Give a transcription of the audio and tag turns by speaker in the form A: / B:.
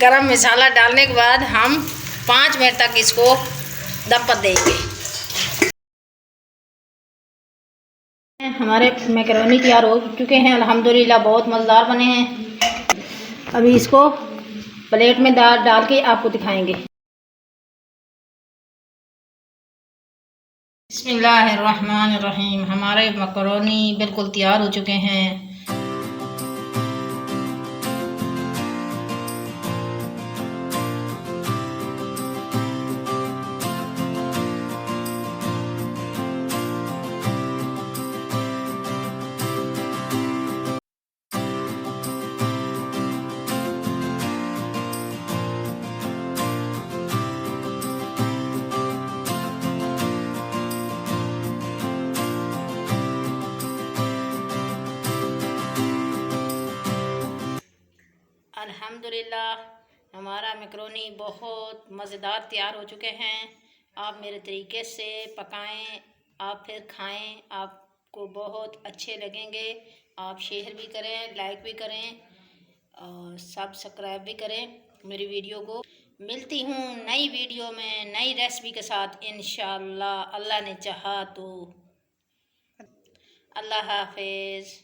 A: गरम मसाला डालने के बाद हम 5 मिनट तक इसको दम पर देंगे। हमारे मैकरोनी तैयार हो चुके हैं अल्हम्दुलिल्लाह, बहुत मज़ेदार बने हैं। अभी इसको प्लेट में डाल के आपको दिखाएंगे। बिस्मिल्लाहिर्रहमानिर्रहीम। हमारे मैकरोनी बिल्कुल तैयार हो चुके हैं। अल्हम्दुलिल्लाह हमारा मैकरोनी बहुत मज़ेदार तैयार हो चुके हैं। आप मेरे तरीके से पकाएं, आप फिर खाएं, आपको बहुत अच्छे लगेंगे। आप शेयर भी करें, लाइक भी करें और सब्सक्राइब भी करें मेरी वीडियो को। मिलती हूँ नई वीडियो में नई रेसिपी के साथ इंशाअल्लाह, अल्लाह ने चाहा तो। अल्लाह हाफिज़।